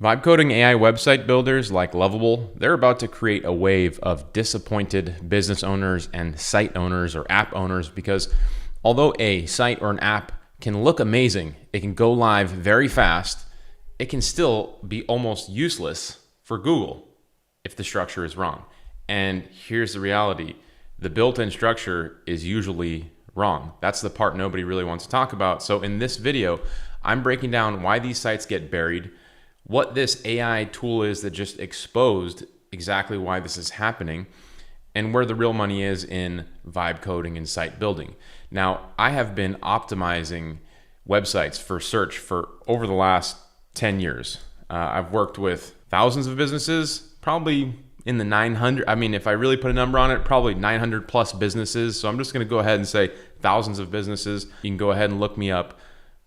Vibe coding AI website builders like Lovable, they're about to create a wave of disappointed business owners and site owners or app owners because although a site or an app can look amazing, it can go live very fast, it can still be almost useless for Google if the structure is wrong. And here's the reality. The built-in structure is usually wrong. That's the part nobody really wants to talk about. So in this video, I'm breaking down why these sites get buried, what this AI tool is that just exposed exactly why this is happening, and where the real money is in vibe coding and site building. Now, I have been optimizing websites for search for over the last 10 years. I've worked with thousands of businesses, probably in the 900. I mean, if I really put a number on it, probably 900 plus businesses. So I'm just going to go ahead and say thousands of businesses. You can go ahead and look me up.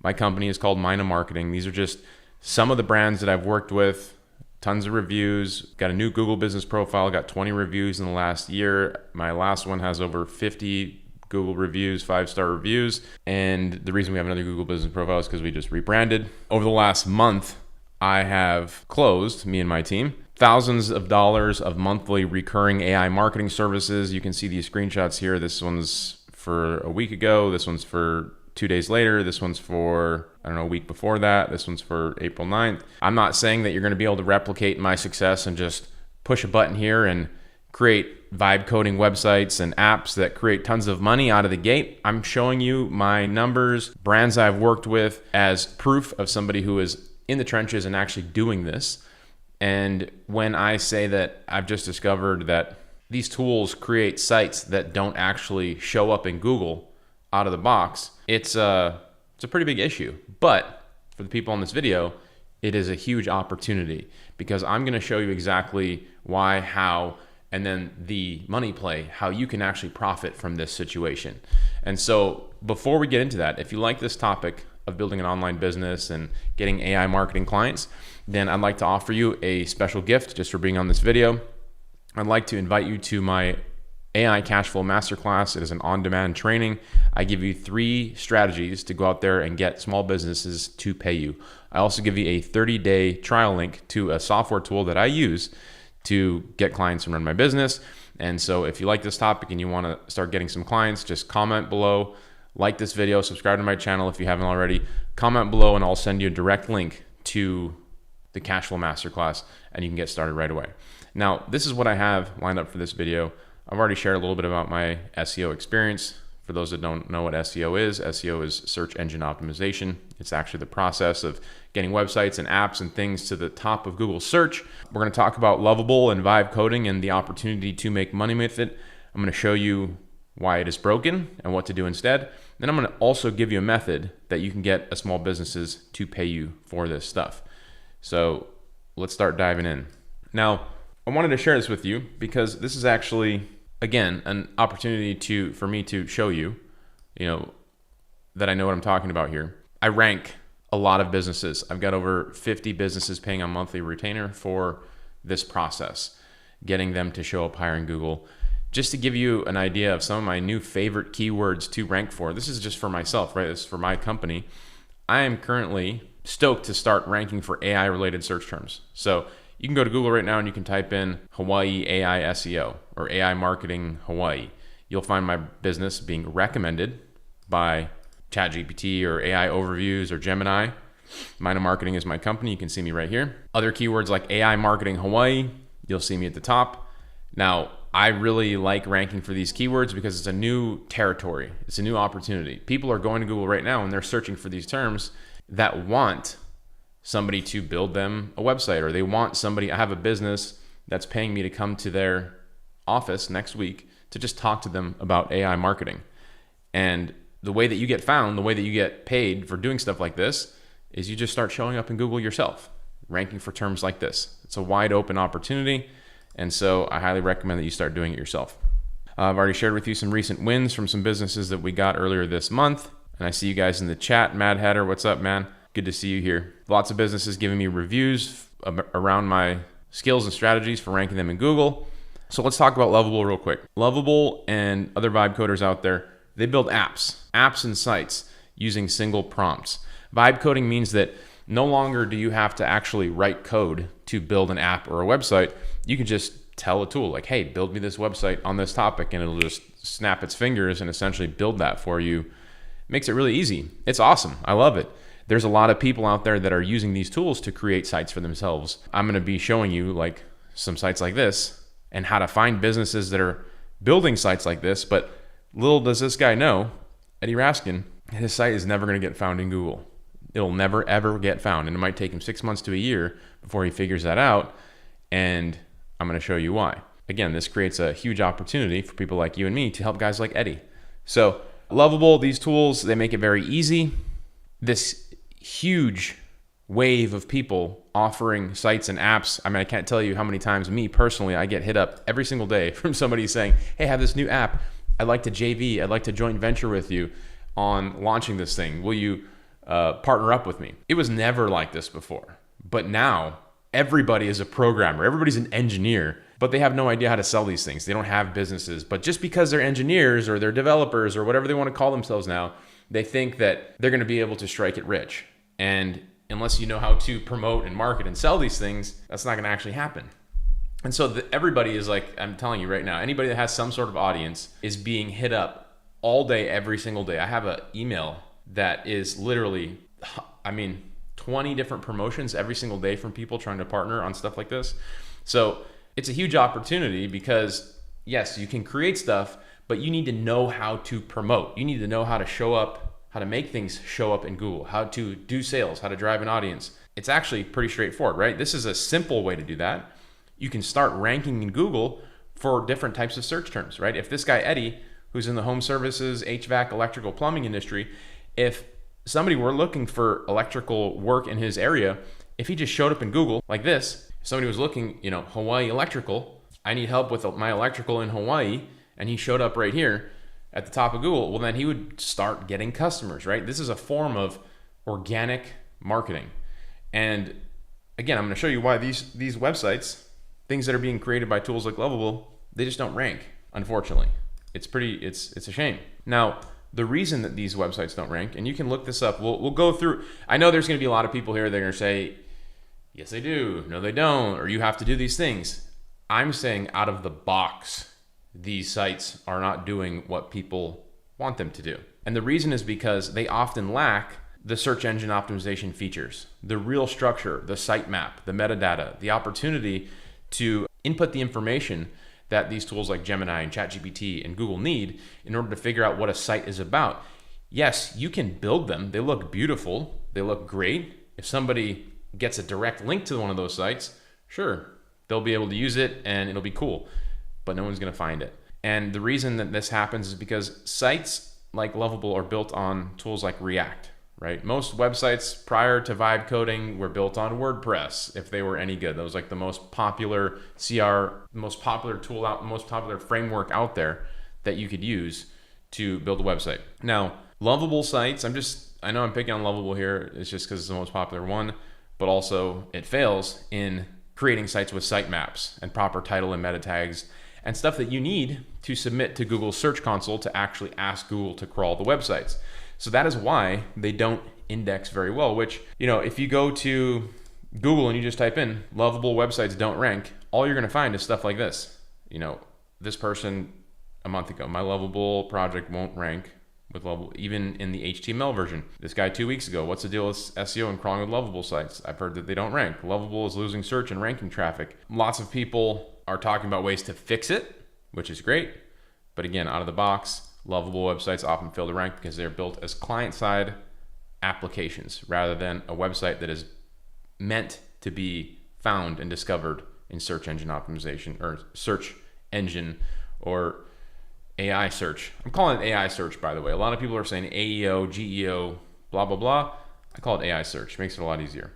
My company is called Mina Marketing. These are just some of the brands that I've worked with, tons of reviews, got a new Google business profile, got 20 reviews in the last year. My last one has over 50 Google reviews, 5-star reviews. And the reason we have another Google business profile is because we just rebranded. Over the last month, I have closed, me and my team, thousands of dollars of monthly recurring AI marketing services. You can see these screenshots here. This one's for a week ago. This one's for 2 days later. This one's for, a week before that. This one's for April 9th. I'm not saying that you're going to be able to replicate my success and just push a button here and create vibe coding websites and apps that create tons of money out of the gate. I'm showing you my numbers, brands I've worked with as proof of somebody who is in the trenches and actually doing this. And when I say that I've just discovered that these tools create sites that don't actually show up in Google out of the box, it's a pretty big issue. But for the people on this video, it is a huge opportunity because I'm going to show you exactly why, how, and then the money play, how you can actually profit from this situation. And so before we get into that, if you like this topic of building an online business and getting AI marketing clients, then I'd like to offer you a special gift just for being on this video. I'd like to invite you to my AI Cashflow Masterclass. It is an on-demand training. I give you 3 strategies to go out there and get small businesses to pay you. I also give you a 30-day trial link to a software tool that I use to get clients and run my business. And so if you like this topic and you want to start getting some clients, just comment below, like this video, subscribe to my channel if you haven't already, comment below, and I'll send you a direct link to the Cashflow Masterclass and you can get started right away. Now, this is what I have lined up for this video. I've already shared a little bit about my SEO experience. For those that don't know what SEO is search engine optimization. It's actually the process of getting websites and apps and things to the top of Google search. We're going to talk about Lovable and vibe coding and the opportunity to make money with it. I'm going to show you why it is broken and what to do instead. Then I'm going to also give you a method that you can get small businesses to pay you for this stuff. So let's start diving in. Now, I wanted to share this with you because this is actually, again, an opportunity for me to show you, that I know what I'm talking about here. I rank a lot of businesses. I've got over 50 businesses paying a monthly retainer for this process, getting them to show up higher in Google. Just to give you an idea of some of my new favorite keywords to rank for, this is just for myself, right? This is for my company. I am currently stoked to start ranking for AI related search terms. So you can go to Google right now and you can type in Hawaii AI SEO or AI marketing Hawaii. You'll find my business being recommended by ChatGPT or AI overviews or Gemini. Mina Marketing is my company. You can see me right here. Other keywords like AI marketing Hawaii, you'll see me at the top. Now, I really like ranking for these keywords because it's a new territory. It's a new opportunity. People are going to Google right now and they're searching for these terms that want somebody to build them a website, or they want somebody. I have a business that's paying me to come to their office next week to just talk to them about AI marketing. And the way that you get found, the way that you get paid for doing stuff like this is you just start showing up in Google yourself, ranking for terms like this. It's a wide open opportunity. And so I highly recommend that you start doing it yourself. I've already shared with you some recent wins from some businesses that we got earlier this month. And I see you guys in the chat. Mad Hatter, what's up, man? Good to see you here. Lots of businesses giving me reviews around my skills and strategies for ranking them in Google. So let's talk about Lovable real quick. Lovable and other vibe coders out there, they build apps and sites using single prompts. Vibe coding means that No longer do you have to actually write code to build an app or a website. You can just tell a tool like, hey, build me this website on this topic, and it'll just snap its fingers and essentially build that for you. Makes it really easy. It's awesome. I love it. There's a lot of people out there that are using these tools to create sites for themselves. I'm going to be showing you like some sites like this and how to find businesses that are building sites like this. But little does this guy know, Eddie Raskin, his site is never going to get found in Google. It'll never, ever get found. And it might take him 6 months to a year before he figures that out. And I'm going to show you why. Again, this creates a huge opportunity for people like you and me to help guys like Eddie. So Lovable, these tools, they make it very easy. This huge wave of people offering sites and apps. I mean, I can't tell you how many times me personally, I get hit up every single day from somebody saying, hey, I have this new app. I'd like to JV. I'd like to joint venture with you on launching this thing. Will you partner up with me? It was never like this before. But now everybody is a programmer. Everybody's an engineer, but they have no idea how to sell these things. They don't have businesses. But just because they're engineers or they're developers or whatever they want to call themselves now, they think that they're going to be able to strike it rich. And unless you know how to promote and market and sell these things, that's not going to actually happen. And so everybody is like, I'm telling you right now, anybody that has some sort of audience is being hit up all day, every single day. I have an email that is literally, 20 different promotions every single day from people trying to partner on stuff like this. So it's a huge opportunity because yes, you can create stuff, but you need to know how to promote. You need to know how to show up, how to make things show up in Google, how to do sales, how to drive an audience. It's actually pretty straightforward, right? This is a simple way to do that. You can start ranking in Google for different types of search terms, right? If this guy, Eddie, who's in the home services, HVAC, electrical, plumbing industry, if somebody were looking for electrical work in his area, if he just showed up in Google like this, if somebody was looking, Hawaii electrical, I need help with my electrical in Hawaii, and he showed up right here at the top of Google, well, then he would start getting customers, right? This is a form of organic marketing. And again, I'm going to show you why these websites, things that are being created by tools like Lovable, they just don't rank, unfortunately. It's a shame. Now, the reason that these websites don't rank, and you can look this up, we'll go through. I know there's going to be a lot of people here that are going to say, yes, they do, no, they don't, or you have to do these things. I'm saying out of the box, these sites are not doing what people want them to do. And the reason is because they often lack the search engine optimization features, the real structure, the sitemap, the metadata, the opportunity to input the information that these tools like Gemini and ChatGPT and Google need in order to figure out what a site is about. Yes, you can build them. They look beautiful. They look great. If somebody gets a direct link to one of those sites, sure, they'll be able to use it and it'll be cool, but no one's going to find it. And the reason that this happens is because sites like Lovable are built on tools like React, right? Most websites prior to Vibe coding were built on WordPress, if they were any good. That was like the most popular most popular tool out, most popular framework out there that you could use to build a website. Now, Lovable sites, I know I'm picking on Lovable here, it's just because it's the most popular one, but also it fails in creating sites with sitemaps and proper title and meta tags and stuff that you need to submit to Google's Search Console to actually ask Google to crawl the websites. So that is why they don't index very well, which, if you go to Google and you just type in Lovable websites don't rank, all you're going to find is stuff like this. This person a month ago, my Lovable project won't rank with Lovable, even in the HTML version. This guy 2 weeks ago, what's the deal with SEO and crawling with Lovable sites? I've heard that they don't rank. Lovable is losing search and ranking traffic. Lots of people are talking about ways to fix it, which is great. But again, out of the box, Lovable websites often fail to rank because they're built as client-side applications rather than a website that is meant to be found and discovered in search engine optimization or search engine or AI search. I'm calling it AI search, by the way. A lot of people are saying AEO, GEO, blah, blah, blah. I call it AI search. Makes it a lot easier.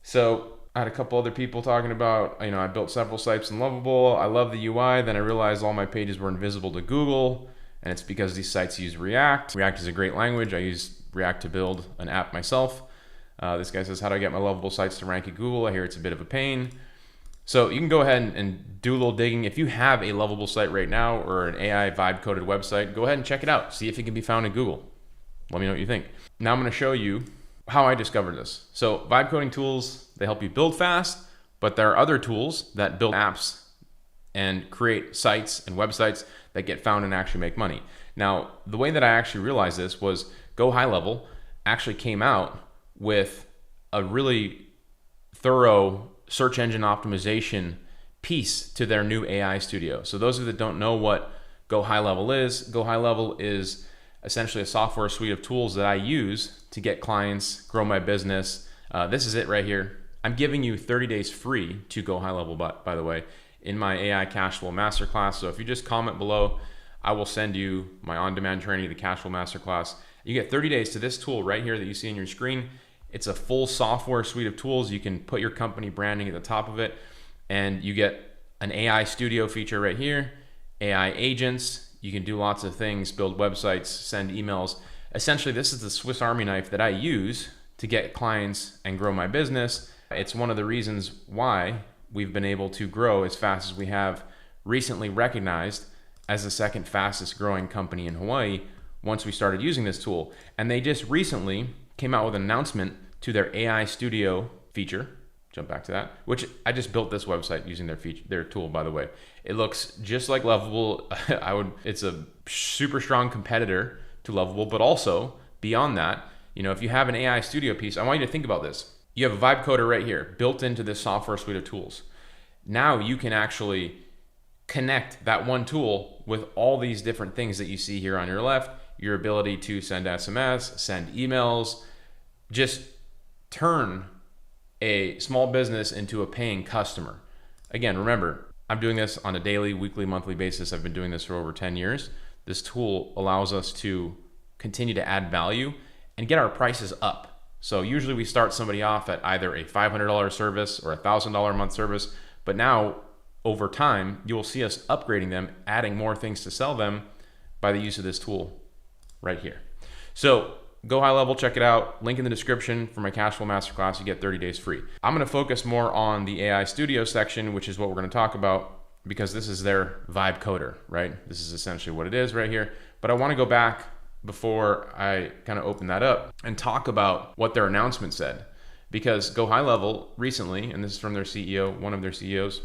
So I had a couple other people talking about, I built several sites in Lovable. I love the UI. Then I realized all my pages were invisible to Google. And it's because these sites use React. React is a great language. I use React to build an app myself. This guy says, how do I get my Lovable sites to rank at Google? I hear it's a bit of a pain. So you can go ahead and do a little digging. If you have a Lovable site right now or an AI vibe coded website, go ahead and check it out. See if it can be found in Google. Let me know what you think. Now I'm going to show you how I discovered this. So vibe coding tools, they help you build fast, but there are other tools that build apps and create sites and websites that get found and actually make money. Now, the way that I actually realized this was GoHighLevel actually came out with a really thorough search engine optimization piece to their new AI studio. So those of you that don't know what GoHighLevel is essentially a software suite of tools that I use to get clients, grow my business. This is it right here. I'm giving you 30 days free to GoHighLevel, by the way, in my AI Cash Flow Masterclass. So if you just comment below, I will send you my on-demand training, the Cash Flow Masterclass. You get 30 days to this tool right here that you see on your screen. It's a full software suite of tools. You can put your company branding at the top of it, and you get an AI studio feature right here, AI agents. You can do lots of things, build websites, send emails. Essentially, this is the Swiss Army knife that I use to get clients and grow my business. It's one of the reasons why we've been able to grow as fast as we have, recently recognized as the second fastest growing company in Hawaii once we started using this tool. And they just recently came out with an announcement to their AI Studio feature. Jump back to that, which I just built this website using their tool, by the way. It looks just like Lovable. It's a super strong competitor to Lovable, but also beyond that, if you have an AI Studio piece, I want you to think about this. You have a vibe coder right here built into this software suite of tools. Now you can actually connect that one tool with all these different things that you see here on your left, your ability to send SMS, send emails, just turn a small business into a paying customer. Again, remember, I'm doing this on a daily, weekly, monthly basis. I've been doing this for over 10 years. This tool allows us to continue to add value and get our prices up. So usually we start somebody off at either a $500 service or a $1,000 a month service, but now over time, you will see us upgrading them, adding more things to sell them by the use of this tool right here. So GoHighLevel, check it out. Link in the description for my Cash Flow Masterclass. You get 30 days free. I'm going to focus more on the AI Studio section, which is what we're going to talk about because this is their vibe coder, right? This is essentially what it is right here. But I want to go back before I kind of open that up and talk about what their announcement said, because GoHighLevel recently, and this is from their CEO, one of their CEOs,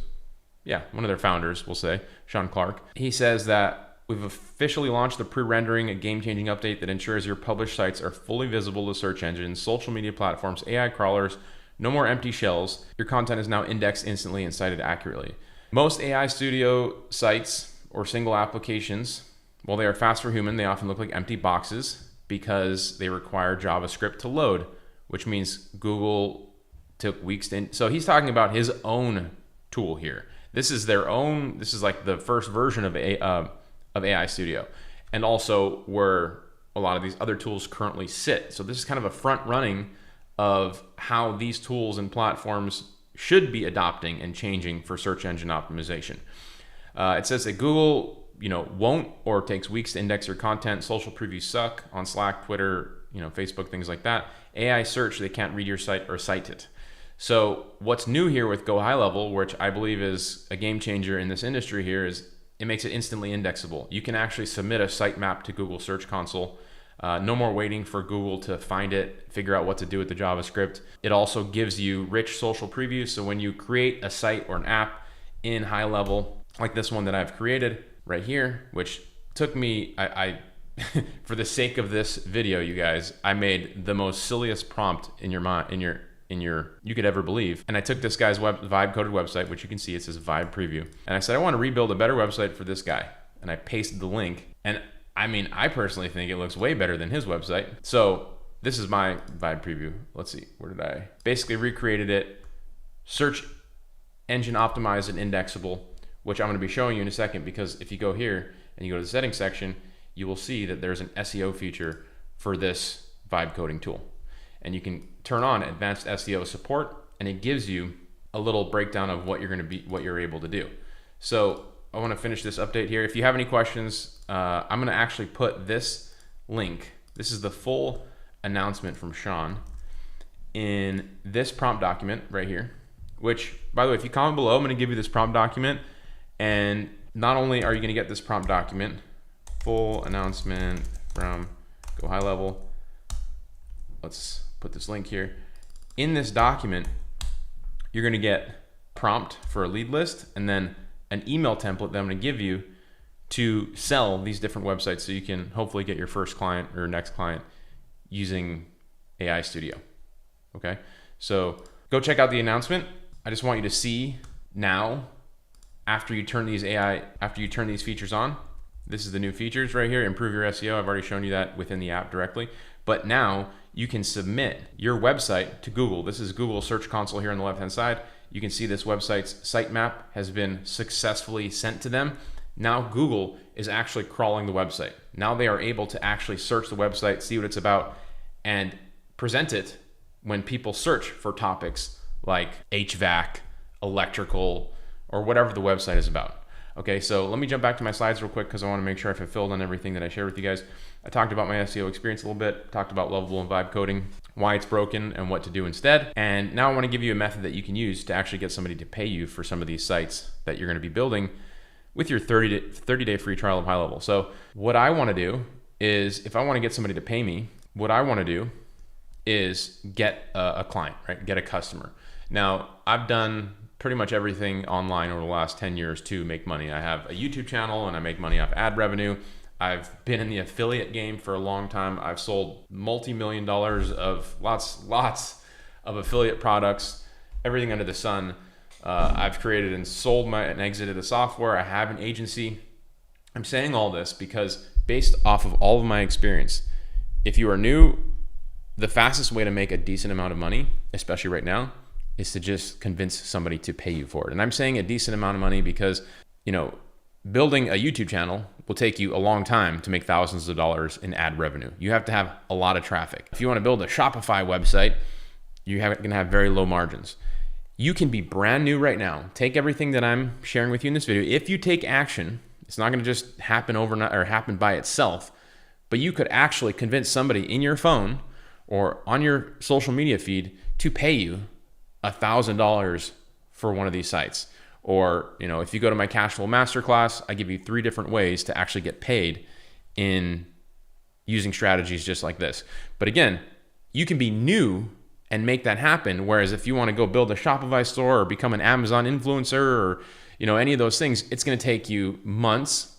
one of their founders, we'll say, Sean Clark. He says that we've officially launched the pre-rendering, a game-changing update that ensures your published sites are fully visible to search engines, social media platforms, AI crawlers, no more empty shells. Your content is now indexed instantly and cited accurately. Most AI Studio sites or single applications, while they are fast for human, they often look like empty boxes because they require JavaScript to load, which means Google took weeks to... So he's talking about his own tool here. This is their own, this is like the first version of AI Studio, and also where a lot of these other tools currently sit. So this is kind of a front running of how these tools and platforms should be adopting and changing for search engine optimization. It says that Google, won't or takes weeks to index your content. Social previews suck on Slack, Twitter, Facebook, things like that. AI search, they can't read your site or cite it. So what's new here with GoHighLevel, which I believe is a game changer in this industry here, is it makes it instantly indexable. You can actually submit a sitemap to Google Search Console. No more waiting for Google to find it, figure out what to do with the JavaScript. It also gives you rich social previews. So when you create a site or an app in HighLevel, like this one that I've created right here, which took me, I for the sake of this video, you guys, I made the most silliest prompt in your mind, you could ever believe. And I took this guy's vibe coded website, which you can see, it says vibe preview. And I said, I want to rebuild a better website for this guy. And I pasted the link. And I personally think it looks way better than his website. So this is my vibe preview. Let's see, where did I? Basically recreated it, search engine optimized and indexable, which I'm going to be showing you in a second, because if you go here and you go to the settings section, you will see that there's an SEO feature for this vibe coding tool. And you can turn on advanced SEO support, and it gives you a little breakdown of what you're able to do. So I want to finish this update here. If you have any questions, I'm going to actually put this link. This is the full announcement from Sean in this prompt document right here, which, by the way, if you comment below, I'm going to give you this prompt document. And not only are you going to get this prompt document, full announcement from GoHighLevel. Let's put this link here. In this document, you're going to get prompt for a lead list and then an email template that I'm going to give you to sell these different websites so you can hopefully get your first client or next client using AI Studio. Okay, so go check out the announcement. I just want you to see now, after you turn these features on, this is the new features right here, improve your SEO. I've already shown you that within the app directly, but now you can submit your website to Google. This is Google Search Console here on the left-hand side. You can see this website's sitemap has been successfully sent to them. Now Google is actually crawling the website. Now they are able to actually search the website, see what it's about, and present it when people search for topics like HVAC, electrical, or whatever the website is about. Okay, so let me jump back to my slides real quick because I want to make sure I fulfilled on everything that I shared with you guys. I talked about my SEO experience a little bit, talked about Lovable and vibe coding, why it's broken and what to do instead. And now I want to give you a method that you can use to actually get somebody to pay you for some of these sites that you're going to be building with your 30-day free trial of HighLevel. So what I want to do is, if I want to get somebody to pay me, what I want to do is get a client, right? Get a customer. Now, I've done pretty much everything online over the last 10 years to make money. I have a YouTube channel and I make money off ad revenue. I've been in the affiliate game for a long time. I've sold multi-million dollars of lots of affiliate products, everything under the sun. I've created and sold and exited the software. I have an agency. I'm saying all this because based off of all of my experience, if you are new, the fastest way to make a decent amount of money, especially right now, is to just convince somebody to pay you for it. And I'm saying a decent amount of money because, building a YouTube channel will take you a long time to make thousands of dollars in ad revenue. You have to have a lot of traffic. If you want to build a Shopify website, you're going to have very low margins. You can be brand new right now. Take everything that I'm sharing with you in this video. If you take action, it's not going to just happen overnight or happen by itself, but you could actually convince somebody in your phone or on your social media feed to pay you $1,000 for one of these sites. Or, if you go to my cash flow masterclass, I give you 3 different ways to actually get paid in using strategies just like this. But again, you can be new and make that happen. Whereas if you want to go build a Shopify store or become an Amazon influencer or, any of those things, it's going to take you months,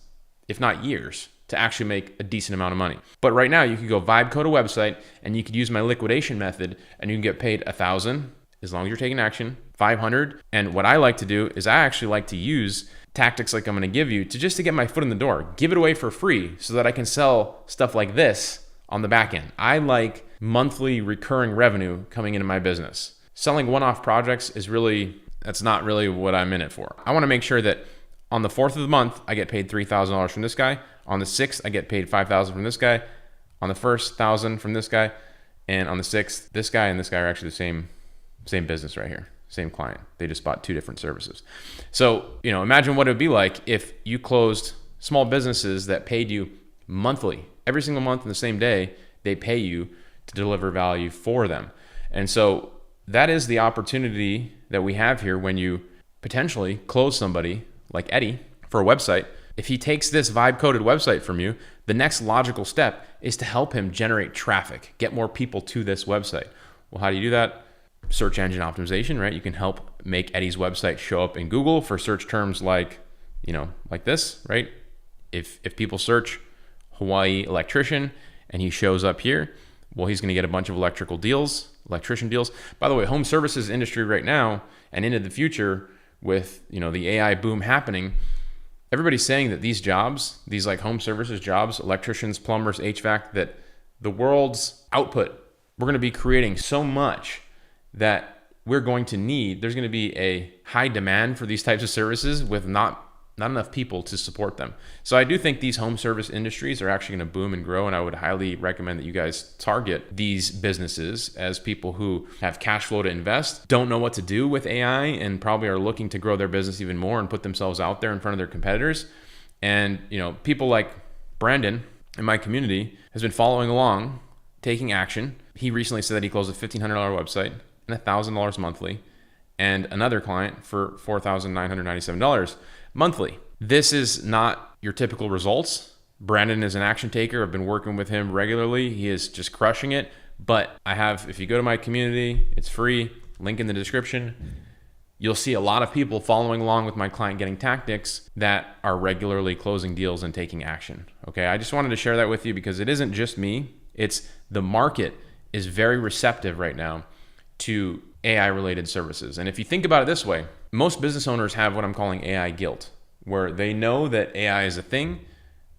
if not years, to actually make a decent amount of money. But right now you could go vibe code a website and you could use my liquidation method and you can get paid $1,000 as long as you're taking action, $500. And what I like to do is I actually like to use tactics like I'm going to give you to get my foot in the door, give it away for free so that I can sell stuff like this on the back end. I like monthly recurring revenue coming into my business. Selling one-off projects that's not really what I'm in it for. I want to make sure that on the 4th of the month, I get paid $3,000 from this guy. On the 6th, I get paid $5,000 from this guy. On the 1st, $1,000 from this guy. And on the 6th, this guy and this guy are actually the same business right here, same client. They just bought 2 different services. So, imagine what it would be like if you closed small businesses that paid you monthly, every single month in the same day, they pay you to deliver value for them. And so that is the opportunity that we have here when you potentially close somebody like Eddie for a website. If he takes this vibe coded website from you, the next logical step is to help him generate traffic, get more people to this website. Well, how do you do that? Search engine optimization, right? You can help make Eddie's website show up in Google for search terms like this, right? If people search Hawaii electrician and he shows up here, well, he's going to get a bunch of electrician deals. By the way, home services industry right now and into the future with, the AI boom happening, everybody's saying that these jobs, these like home services jobs, electricians, plumbers, HVAC, that the world's output, we're going to be creating so much that there's going to be a high demand for these types of services with not enough people to support them. So I do think these home service industries are actually going to boom and grow, and I would highly recommend that you guys target these businesses as people who have cash flow to invest, don't know what to do with AI, and probably are looking to grow their business even more and put themselves out there in front of their competitors. And people like Brandon in my community has been following along, taking action. He recently said that he closed a $1,500 website and $1,000 monthly, and another client for $4,997 monthly. This is not your typical results. Brandon is an action taker. I've been working with him regularly. He is just crushing it. But I have, if you go to my community, it's free, link in the description. You'll see a lot of people following along with my client getting tactics that are regularly closing deals and taking action. Okay, I just wanted to share that with you because it isn't just me. It's the market is very receptive right now to AI related services. And if you think about it this way, most business owners have what I'm calling AI guilt, where they know that AI is a thing.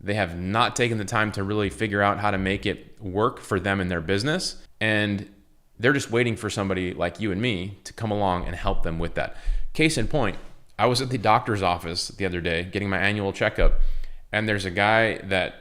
They have not taken the time to really figure out how to make it work for them and their business. And they're just waiting for somebody like you and me to come along and help them with that. Case in point, I was at the doctor's office the other day getting my annual checkup, and there's a guy that,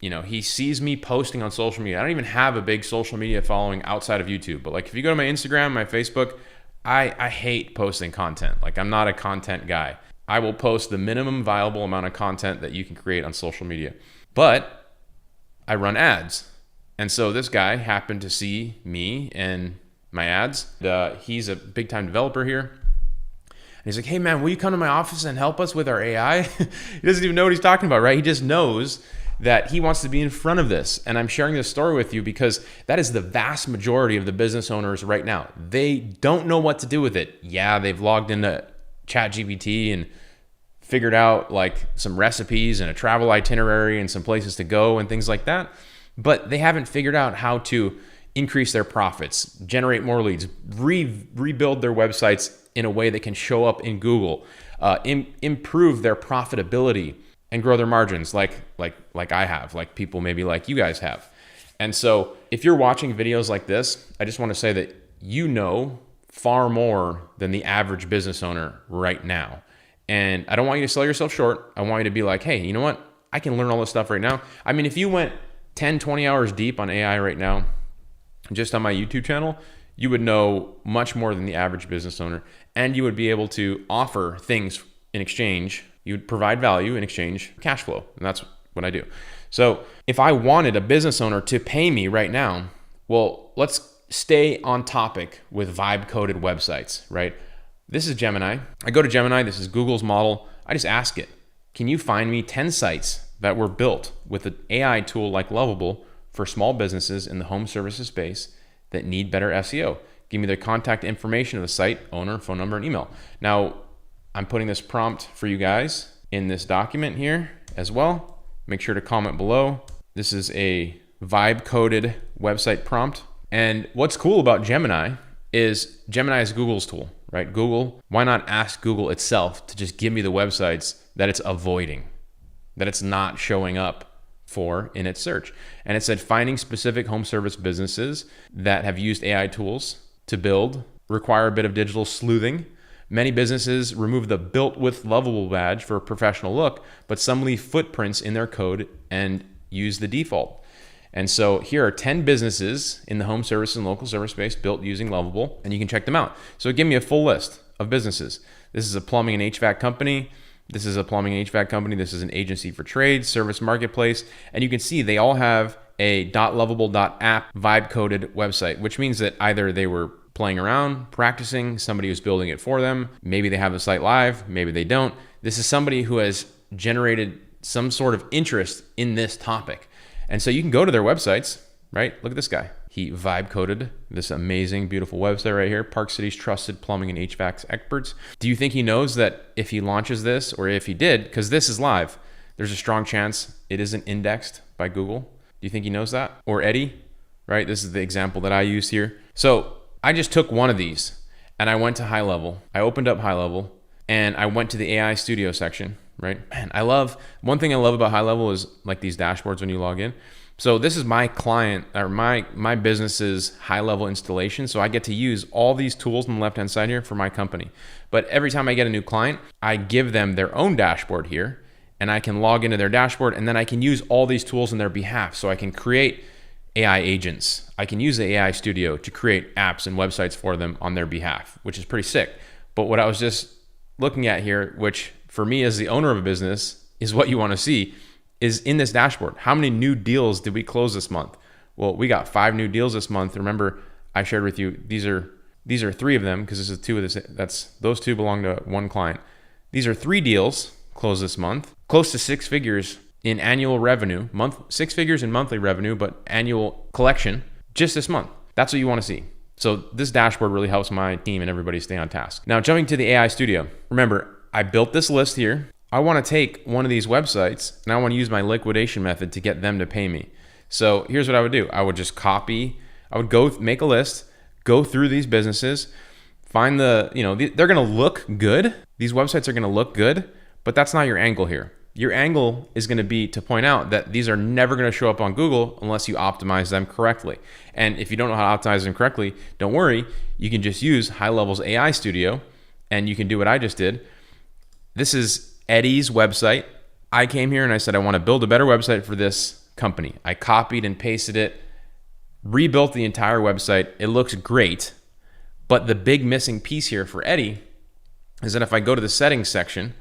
he sees me posting on social media. I don't even have a big social media following outside of YouTube, but like if you go to my Instagram, my Facebook, I hate posting content. Like I'm not a content guy. I will post the minimum viable amount of content that you can create on social media, but I run ads. And so this guy happened to see me and my ads. He's a big time developer here. And he's like, hey man, will you come to my office and help us with our AI? He doesn't even know what he's talking about, right? He just knows that he wants to be in front of this. And I'm sharing this story with you because that is the vast majority of the business owners right now. They don't know what to do with it. Yeah, they've logged into ChatGPT and figured out like some recipes and a travel itinerary and some places to go and things like that. But they haven't figured out how to increase their profits, generate more leads, rebuild their websites in a way that can show up in Google, improve their profitability and grow their margins like I have, like people maybe like you guys have. And so if you're watching videos like this, I just want to say that you know far more than the average business owner right now. And I don't want you to sell yourself short. I want you to be like, hey, you know what? I can learn all this stuff right now. I mean, if you went 10, 20 hours deep on AI right now, just on my YouTube channel, you would know much more than the average business owner. And you would be able to offer things in exchange. You would provide value in exchange cash flow. And that's what I do. So if I wanted a business owner to pay me right now, well, let's stay on topic with vibe coded websites, right? This is Gemini. I go to Gemini. This is Google's model. I just ask it, can you find me 10 sites that were built with an AI tool like Lovable for small businesses in the home services space that need better SEO? Give me the contact information of the site, owner, phone number, and email. Now, I'm putting this prompt for you guys in this document here as well. Make sure to comment below. This is a vibe coded website prompt. And what's cool about Gemini is Google's tool, right? Google, why not ask Google itself to just give me the websites that it's avoiding, that it's not showing up for in its search? And it said finding specific home service businesses that have used AI tools to build require a bit of digital sleuthing. Many businesses remove the built with Lovable badge for a professional look, but some leave footprints in their code and use the default. And so here are 10 businesses in the home service and local service space built using Lovable, and you can check them out. So give me a full list of businesses. This is a plumbing and HVAC company. This is a plumbing and HVAC company. This is an agency for trades, service marketplace. And you can see they all have a .lovable.app vibe coded website, which means that either they were playing around, practicing, somebody who's building it for them. Maybe they have the site live, maybe they don't. This is somebody who has generated some sort of interest in this topic. And so you can go to their websites, right? Look at this guy. He vibe coded this amazing, beautiful website right here, Park City's trusted plumbing and HVAC experts. Do you think he knows that if he launches this, or if he did, because this is live, there's a strong chance it isn't indexed by Google? Do you think he knows that? Or Eddie, right? This is the example that I use here. So I just took one of these and I went to HighLevel. I opened up HighLevel and I went to the AI studio section, right? Man, one thing I love about HighLevel is like these dashboards when you log in. So this is my client or my business's HighLevel installation. So I get to use all these tools on the left-hand side here for my company. But every time I get a new client, I give them their own dashboard here and I can log into their dashboard and then I can use all these tools on their behalf. So I can create AI agents. I can use the AI studio to create apps and websites for them on their behalf, which is pretty sick. But what I was just looking at here, which for me as the owner of a business is what you want to see, is in this dashboard. How many new deals did we close this month? Well, we got 5 new deals this month. Remember, I shared with you, these are 3 of them because this is 2 of this. Those 2 belong to one client. These are 3 deals closed this month, close to 6 figures in annual revenue, 6 figures in monthly revenue, but annual collection just this month. That's what you want to see. So this dashboard really helps my team and everybody stay on task. Now, jumping to the AI Studio. Remember, I built this list here. I want to take one of these websites and I want to use my liquidation method to get them to pay me. So here's what I would do. I would just copy, I would go make a list, go through these businesses, find they're going to look good. These websites are going to look good, but that's not your angle here. Your angle is going to be to point out that these are never going to show up on Google unless you optimize them correctly. And if you don't know how to optimize them correctly, don't worry. You can just use HIGHLEVEL's AI Studio and you can do what I just did. This is Eddie's website. I came here and I said, I want to build a better website for this company. I copied and pasted it, rebuilt the entire website. It looks great. But the big missing piece here for Eddie is that if I go to the settings section,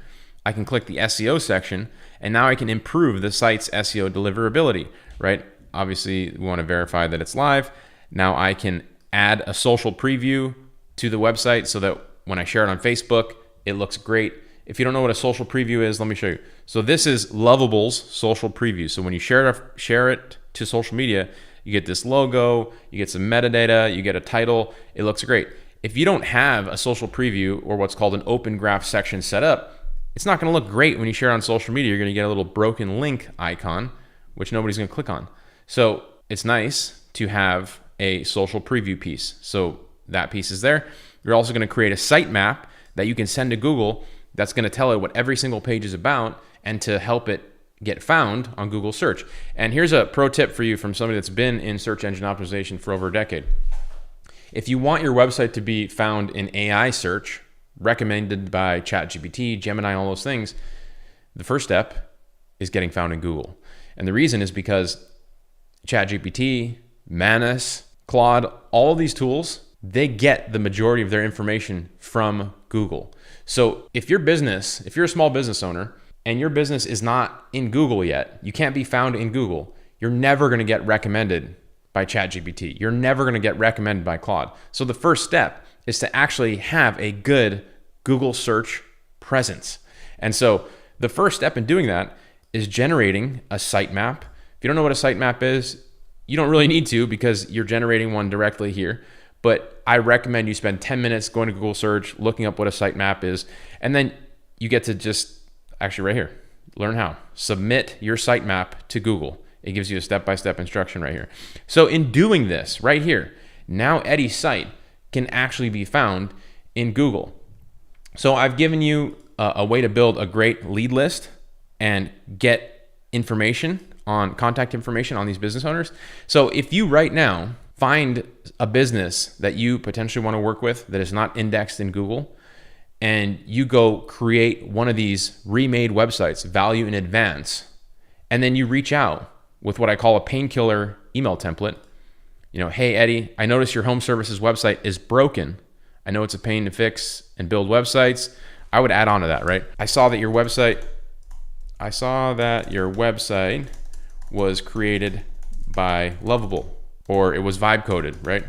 I can click the SEO section, and now I can improve the site's SEO deliverability, right? Obviously, we want to verify that it's live. Now I can add a social preview to the website so that when I share it on Facebook, it looks great. If you don't know what a social preview is, let me show you. So this is Lovable's social preview. So when you share it to social media, you get this logo, you get some metadata, you get a title. It looks great. If you don't have a social preview or what's called an open graph section set up, it's not going to look great when you share it on social media. You're going to get a little broken link icon, which nobody's going to click on. So it's nice to have a social preview piece. So that piece is there. You're also going to create a sitemap that you can send to Google that's going to tell it what every single page is about and to help it get found on Google search. And here's a pro tip for you from somebody that's been in search engine optimization for over a decade. If you want your website to be found in AI search, recommended by ChatGPT, Gemini, all those things, the first step is getting found in Google. And the reason is because ChatGPT, Manus, Claude, all these tools, they get the majority of their information from Google. So if you're a small business owner and your business is not in Google yet, you can't be found in Google, you're never going to get recommended by ChatGPT. You're never going to get recommended by Claude. So the first step is to actually have a good Google search presence. And so the first step in doing that is generating a sitemap. If you don't know what a sitemap is, you don't really need to because you're generating one directly here. But I recommend you spend 10 minutes going to Google search, looking up what a sitemap is, and then you get to just, actually right here, learn how. Submit your sitemap to Google. It gives you a step-by-step instruction right here. So in doing this right here, now Eddie's site can actually be found in Google. So I've given you a way to build a great lead list and get contact information on these business owners. So if you right now find a business that you potentially want to work with that is not indexed in Google, and you go create one of these remade websites, value in advance, and then you reach out with what I call a painkiller email template. Hey Eddie, I noticed your home services website is broken. I know it's a pain to fix and build websites. I would add on to that, right? I saw that your website was created by Lovable, or it was vibe coded, right?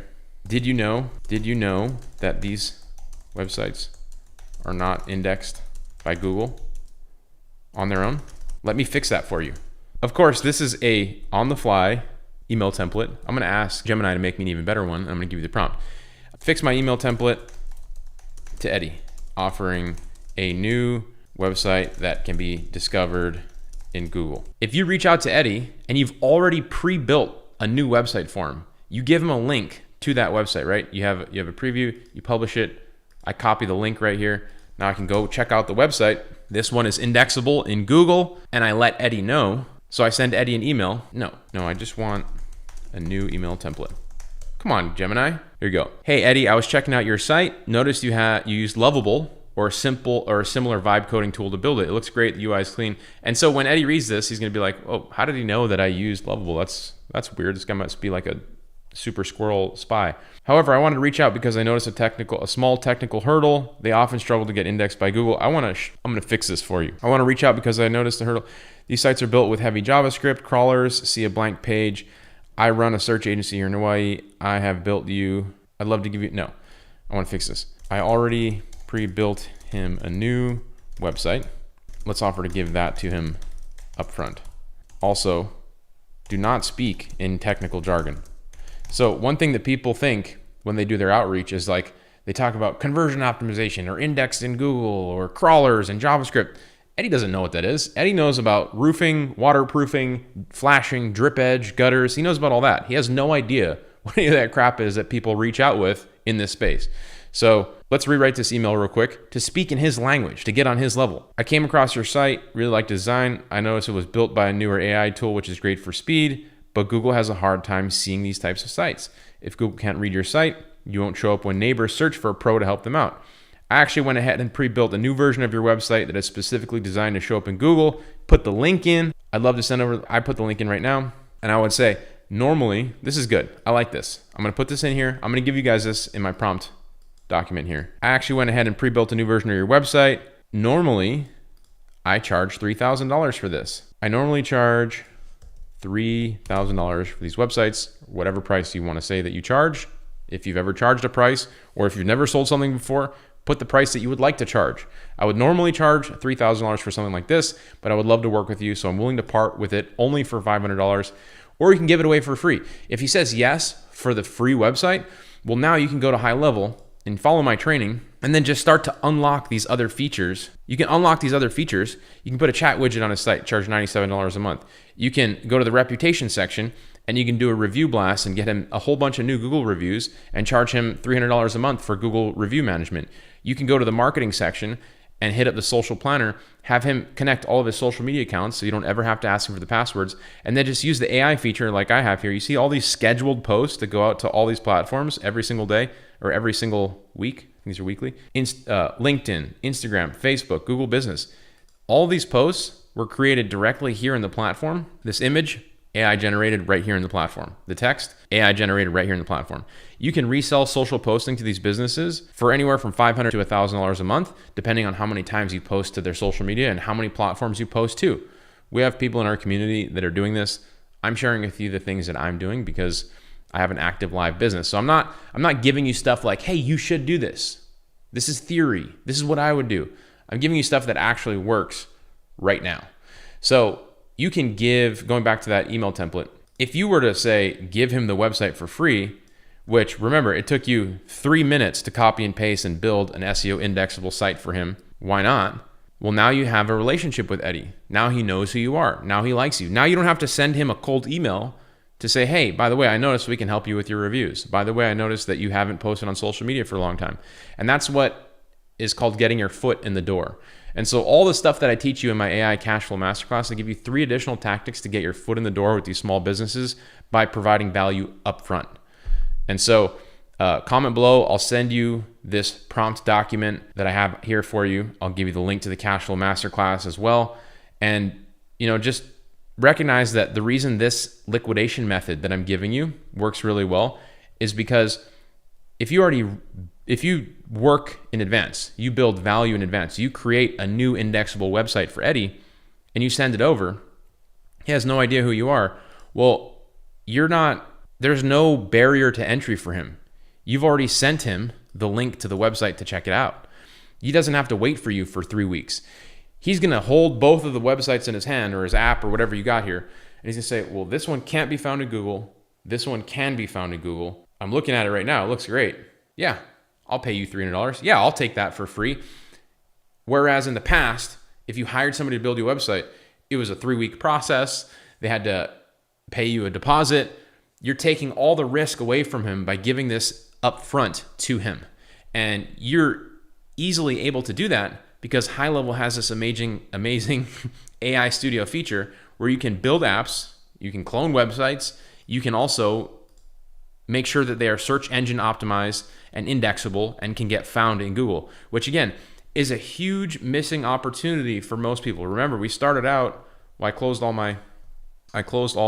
Did you know that these websites are not indexed by Google on their own? Let me fix that for you. Of course, this is a on-the-fly email template. I'm going to ask Gemini to make me an even better one. I'm going to give you the prompt. Fix my email template to Eddie, offering a new website that can be discovered in Google. If you reach out to Eddie and you've already pre-built a new website for him, you give him a link to that website, right? You have a preview, you publish it. I copy the link right here. Now I can go check out the website. This one is indexable in Google, and I let Eddie know. So I send Eddie an email. No, I just want a new email template. Come on, Gemini. Here you go. Hey Eddie, I was checking out your site. Noticed you used Lovable or a similar vibe coding tool to build it. It looks great. The UI is clean. And so when Eddie reads this, he's going to be like, "Oh, how did he know that I used Lovable? That's weird. This guy must be like a super squirrel spy." However, I wanted to reach out because I noticed a small technical hurdle. They often struggle to get indexed by Google. I'm going to fix this for you. I want to reach out because I noticed the hurdle. These sites are built with heavy JavaScript, crawlers, see a blank page. I run a search agency here in Hawaii. I have built you. I'd love to give you, no, I want to fix this. I already pre-built him a new website. Let's offer to give that to him up front. Also, do not speak in technical jargon. So one thing that people think when they do their outreach is like, they talk about conversion optimization or indexed in Google or crawlers and JavaScript. Eddie doesn't know what that is. Eddie knows about roofing, waterproofing, flashing, drip edge, gutters. He knows about all that. He has no idea what any of that crap is that people reach out with in this space. So let's rewrite this email real quick to speak in his language, to get on his level. I came across your site, really liked design. I noticed it was built by a newer AI tool, which is great for speed, but Google has a hard time seeing these types of sites. If Google can't read your site, you won't show up when neighbors search for a pro to help them out. I actually went ahead and pre-built a new version of your website that is specifically designed to show up in Google. Put the link in. I'd love to send over, I put the link in right now. And I would say, normally, this is good. I like this. I'm gonna put this in here. I'm gonna give you guys this in my prompt document here. I actually went ahead and pre-built a new version of your website. Normally, I charge $3,000 for this. I normally charge $3,000 for these websites, whatever price you wanna say that you charge. If you've ever charged a price, or if you've never sold something before, put the price that you would like to charge. I would normally charge $3,000 for something like this, but I would love to work with you, so I'm willing to part with it only for $500, or you can give it away for free. If he says yes for the free website, well, now you can go to High Level and follow my training, and then just start to unlock these other features. You can unlock these other features. You can put a chat widget on his site, charge $97 a month. You can go to the reputation section, and you can do a review blast and get him a whole bunch of new Google reviews and charge him $300 a month for Google review management. You can go to the marketing section and hit up the social planner, have him connect all of his social media accounts so you don't ever have to ask him for the passwords, and then just use the AI feature like I have here. You see all these scheduled posts that go out to all these platforms every single day or every single week. These are weekly. LinkedIn, Instagram, Facebook, Google Business. All these posts were created directly here in the platform. This image, AI generated right here in the platform. The text, AI generated right here in the platform. You can resell social posting to these businesses for anywhere from $500 to $1,000 a month, depending on how many times you post to their social media and how many platforms you post to. We have people in our community that are doing this. I'm sharing with you the things that I'm doing because I have an active live business. So I'm not giving you stuff like, hey, you should do this. This is theory. This is what I would do. I'm giving you stuff that actually works right now. So you can give, going back to that email template, if you were to say, give him the website for free, which remember, it took you 3 minutes to copy and paste and build an SEO indexable site for him. Why not? Well, now you have a relationship with Eddie. Now he knows who you are. Now he likes you. Now you don't have to send him a cold email to say, hey, by the way, I noticed we can help you with your reviews. By the way, I noticed that you haven't posted on social media for a long time. And that's what is called getting your foot in the door. And so all the stuff that I teach you in my AI Cashflow Masterclass, I give you 3 additional tactics to get your foot in the door with these small businesses by providing value upfront. And so comment below. I'll send you this prompt document that I have here for you. I'll give you the link to the Cashflow Masterclass as well. And just recognize that the reason this liquidation method that I'm giving you works really well is because if you work in advance, you build value in advance, you create a new indexable website for Eddie and you send it over, he has no idea who you are. Well, there's no barrier to entry for him. You've already sent him the link to the website to check it out. He doesn't have to wait for you for 3 weeks. He's gonna hold both of the websites in his hand or his app or whatever you got here. And he's gonna say, well, this one can't be found in Google. This one can be found in Google. I'm looking at it right now. It looks great. Yeah, I'll pay you $300. Yeah, I'll take that for free. Whereas in the past, if you hired somebody to build your website, it was a 3-week process. They had to pay you a deposit. You're taking all the risk away from him by giving this upfront to him. And you're easily able to do that because High Level has this amazing AI studio feature where you can build apps, you can clone websites, you can also make sure that they are search engine optimized and indexable and can get found in Google, which again is a huge missing opportunity for most people. Remember, we started out, I closed all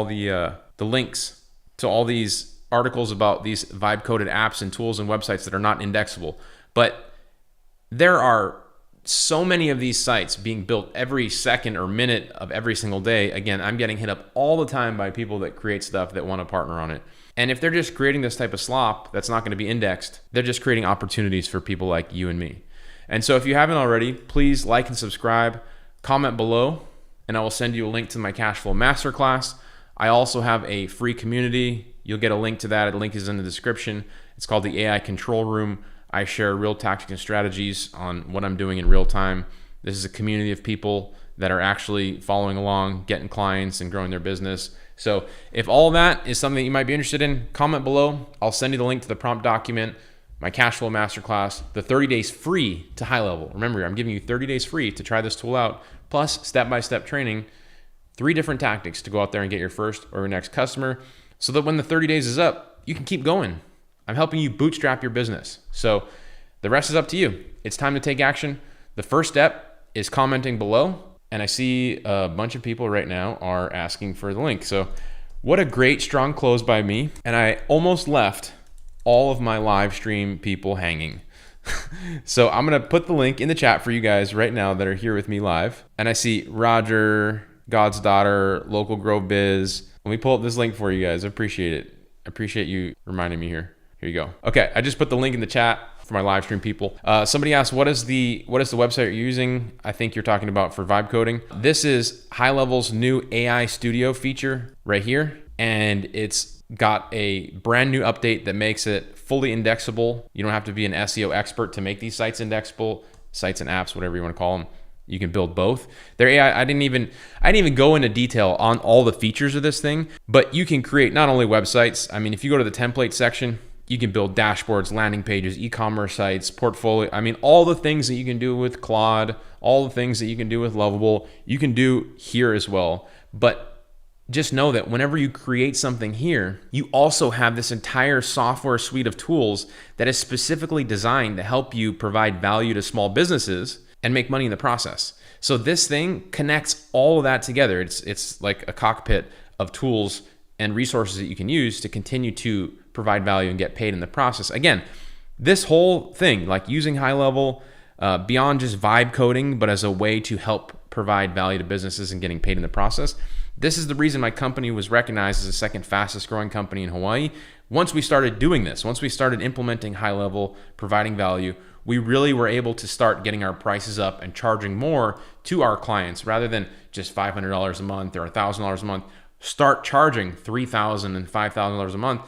the links to all these articles about these vibe coded apps and tools and websites that are not indexable. But there are so many of these sites being built every second or minute of every single day. Again, I'm getting hit up all the time by people that create stuff that want to partner on it. And if they're just creating this type of slop that's not going to be indexed, they're just creating opportunities for people like you and me. And so if you haven't already, please like and subscribe, comment below, and I will send you a link to my Cashflow Masterclass. I also have a free community you'll get a link to that. The link is in the description. It's called the AI Control Room. I share real tactics and strategies on what I'm doing in real time. This is a community of people that are actually following along, getting clients and growing their business. So if all that is something that you might be interested in, comment below. I'll send you the link to the prompt document, my cash flow masterclass, the 30 days free to high level. Remember, I'm giving you 30 days free to try this tool out, plus step-by-step training, 3 different tactics to go out there and get your first or your next customer so that when the 30 days is up, you can keep going. I'm helping you bootstrap your business. So the rest is up to you. It's time to take action. The first step is commenting below. And I see a bunch of people right now are asking for the link. So what a great strong close by me. And I almost left all of my live stream people hanging. So I'm going to put the link in the chat for you guys right now that are here with me live. And I see Roger, God's Daughter, Local Grow Biz. Let me pull up this link for you guys. I appreciate it. I appreciate you reminding me here. Here you go. Okay, I just put the link in the chat for my live stream people. Somebody asked, what is the website you're using? I think you're talking about for vibe coding. This is HighLevel's new AI Studio feature right here. And it's got a brand new update that makes it fully indexable. You don't have to be an SEO expert to make these sites indexable, sites and apps, whatever you want to call them. You can build both. Their AI, I didn't even go into detail on all the features of this thing, but you can create not only websites. I mean, if you go to the template section, you can build dashboards, landing pages, e-commerce sites, portfolio. I mean, all the things that you can do with Claude, all the things that you can do with Lovable, you can do here as well. But just know that whenever you create something here, you also have this entire software suite of tools that is specifically designed to help you provide value to small businesses and make money in the process. So this thing connects all of that together. It's like a cockpit of tools and resources that you can use to continue to provide value and get paid in the process. Again, this whole thing, like using HighLevel beyond just vibe coding, but as a way to help provide value to businesses and getting paid in the process. This is the reason my company was recognized as the second fastest growing company in Hawaii. Once we started doing this, once we started implementing HighLevel, providing value, we really were able to start getting our prices up and charging more to our clients rather than just $500 a month or $1,000 a month. Start charging $3,000 and $5,000 a month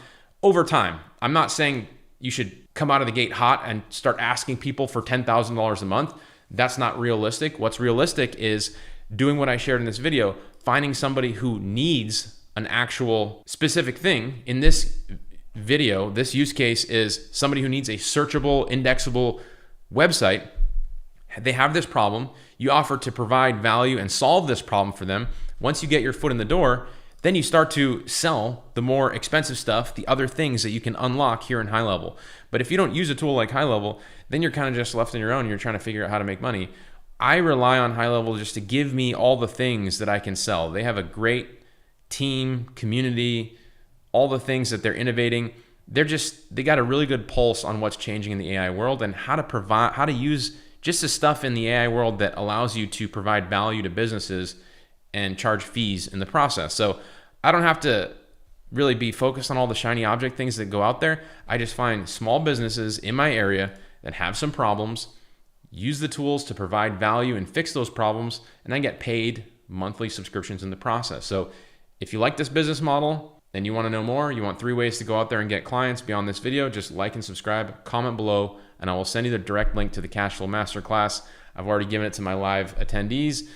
over time. I'm not saying you should come out of the gate hot and start asking people for $10,000 a month. That's not realistic. What's realistic is doing what I shared in this video, finding somebody who needs an actual specific thing. In this video, this use case is somebody who needs a searchable, indexable website. They have this problem. You offer to provide value and solve this problem for them. Once you get your foot in the door, then you start to sell the more expensive stuff, the other things that you can unlock here in HighLevel. But if you don't use a tool like HighLevel, then you're kind of just left on your own and you're trying to figure out how to make money. I rely on HighLevel just to give me all the things that I can sell. They have a great team, community, all the things that they're innovating. They got a really good pulse on what's changing in the AI world and how to use just the stuff in the AI world that allows you to provide value to businesses and charge fees in the process. So I don't have to really be focused on all the shiny object things that go out there. I just find small businesses in my area that have some problems, use the tools to provide value and fix those problems, and then get paid monthly subscriptions in the process. So if you like this business model and you want to know more, you want 3 ways to go out there and get clients beyond this video, just like and subscribe, comment below, and I will send you the direct link to the Cashflow Masterclass. I've already given it to my live attendees.